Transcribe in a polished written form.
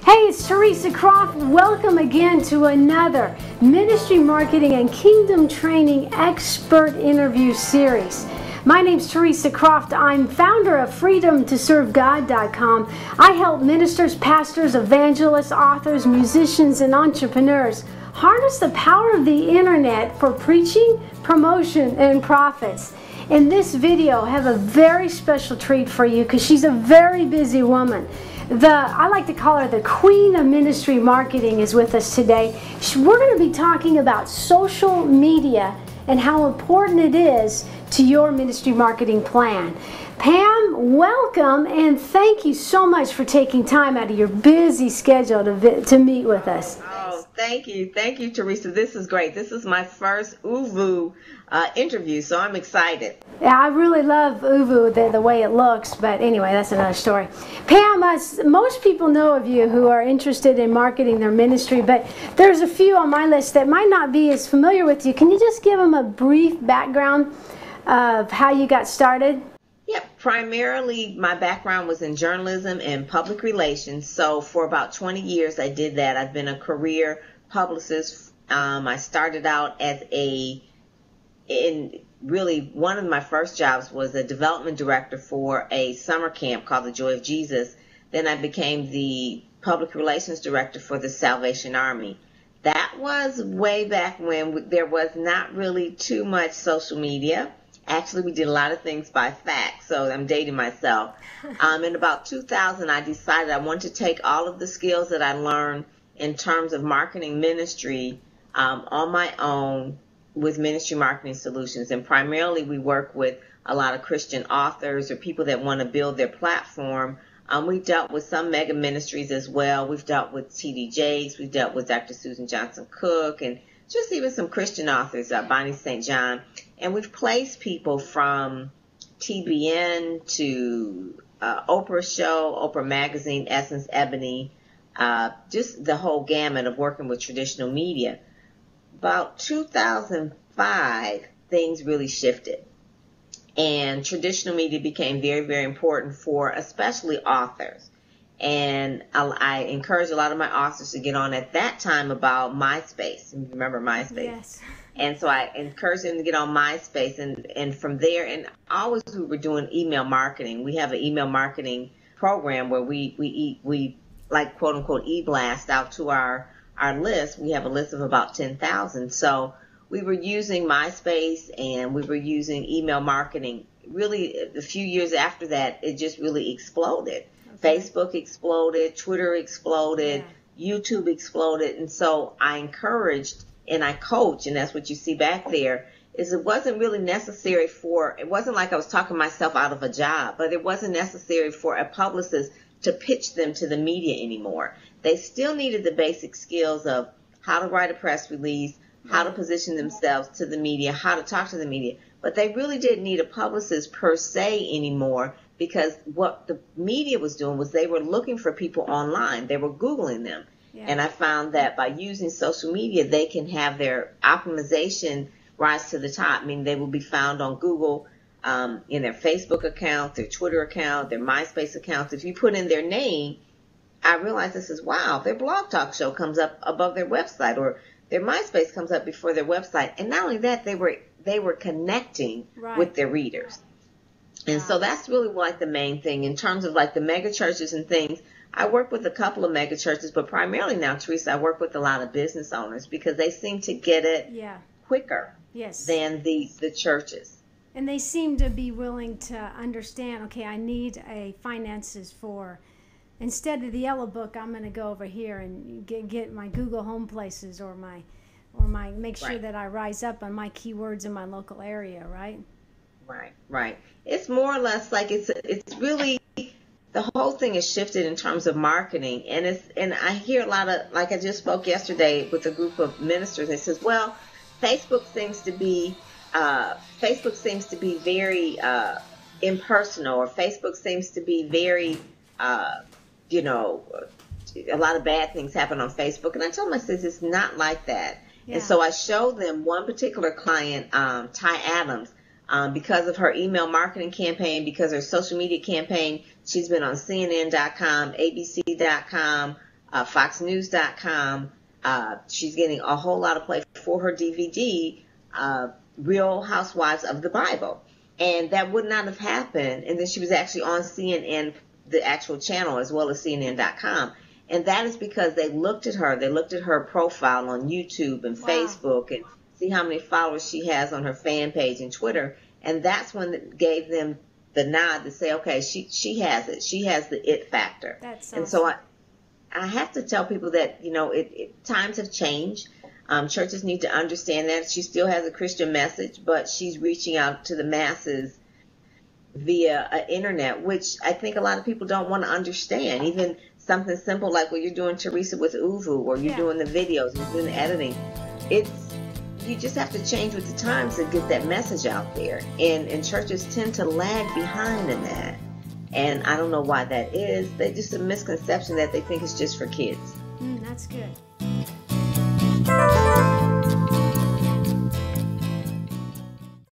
Hey, it's Teresa Croft. Welcome again to another Ministry Marketing and Kingdom Training Expert Interview Series. My name's Teresa Croft. I'm founder of freedomtoservegod.com. I help ministers, pastors, evangelists, authors, musicians, and entrepreneurs harness the power of the internet for preaching, promotion, and profits. In this video, I have a very special treat for you because she's a very busy woman. I like to call her the Queen of Ministry Marketing is with us today. We're going to be talking about social media and how important it is to your ministry marketing plan. Pam, welcome, and thank you so much for taking time out of your busy schedule to meet with us. Oh, thank you, Teresa. This is great. This is my first uvu interview, so I'm excited. Yeah, I really love uvu, the way it looks, but anyway, that's another story. Pam, most people know of you who are interested in marketing their ministry, but there's a few on my list that might not be as familiar with you. Can you just give them a brief background of how you got started? Yep, primarily my background was in journalism and public relations, so for about 20 years I did that. I've been a career publicist. I started out as really one of my first jobs was a development director for a summer camp called the Joy of Jesus. Then I became the public relations director for the Salvation Army. That was way back when there was not really too much social media. Actually, we did a lot of things by fax, so I'm dating myself. In about 2000, I decided I wanted to take all of the skills that I learned in terms of marketing ministry on my own with Ministry Marketing Solutions. And primarily, we work with a lot of Christian authors or people that want to build their platform. We've dealt with some mega ministries as well. We've dealt with T.D. Jakes. We've dealt with Dr. Susan Johnson Cook and just even some Christian authors, Bonnie St. John. And we've placed people from TBN to Oprah Show, Oprah Magazine, Essence, Ebony, just the whole gamut of working with traditional media. About 2005, things really shifted. And traditional media became very, very important for especially authors. And I encouraged a lot of my authors to get on at that time about MySpace. Remember MySpace? Yes. And so I encouraged them to get on MySpace. And from there, and always we were doing email marketing. We have an email marketing program where we like, quote unquote, e-blast out to our list. We have a list of about 10,000. So we were using MySpace and we were using email marketing. Really, a few years after that, it just really exploded. Facebook exploded, Twitter exploded, YouTube exploded. And so I encouraged and I coach, and that's what you see back there, is it wasn't really necessary it wasn't like I was talking myself out of a job, but it wasn't necessary for a publicist to pitch them to the media anymore. They still needed the basic skills of how to write a press release, how to position themselves to the media, how to talk to the media. But they really didn't need a publicist per se anymore, because what the media was doing was they were looking for people online. They were Googling them. Yeah. And I found that by using social media, they can have their optimization rise to the top. I mean, they will be found on Google, in their Facebook account, their Twitter account, their MySpace accounts. If you put in their name, I realized this is, wow, their Blog Talk Show comes up above their website, or their MySpace comes up before their website. And not only that, they were connecting with their readers. And so that's really like the main thing in terms of like the mega churches and things. I work with a couple of mega churches, but primarily now, Teresa, I work with a lot of business owners because they seem to get it quicker than the churches. And they seem to be willing to understand, okay, I need a finances for, instead of the Yellow Book, I'm going to go over here and get my Google Home Places or my make sure that I rise up on my keywords in my local area, right? Right. It's more or less like it's really, the whole thing is shifted in terms of marketing. And I hear a lot of, like I just spoke yesterday with a group of ministers, and it says, well, Facebook seems to be very impersonal, or Facebook seems to be very, a lot of bad things happen on Facebook. And I told them, I said, it's not like that. Yeah. And so I showed them one particular client, Ty Adams, because of her email marketing campaign, because of her social media campaign. She's been on CNN.com, ABC.com, FoxNews.com. She's getting a whole lot of play for her DVD, Real Housewives of the Bible. And that would not have happened. And then she was actually on CNN, the actual channel, as well as CNN.com. And that is because they looked at her. They looked at her profile on YouTube and Facebook and see how many followers she has on her fan page and Twitter. And that's when it gave them the nod to say, okay, she has it. She has the it factor. That's and so I have to tell people that, times have changed. Churches need to understand that. She still has a Christian message, but she's reaching out to the masses via internet, which I think a lot of people don't want to understand. Even something simple like what you're doing, Teresa, with Uvu, or you're doing the videos, you're doing the editing. You just have to change with the times to get that message out there. And churches tend to lag behind in that. And I don't know why that is. There's just a misconception that they think it's just for kids. That's good.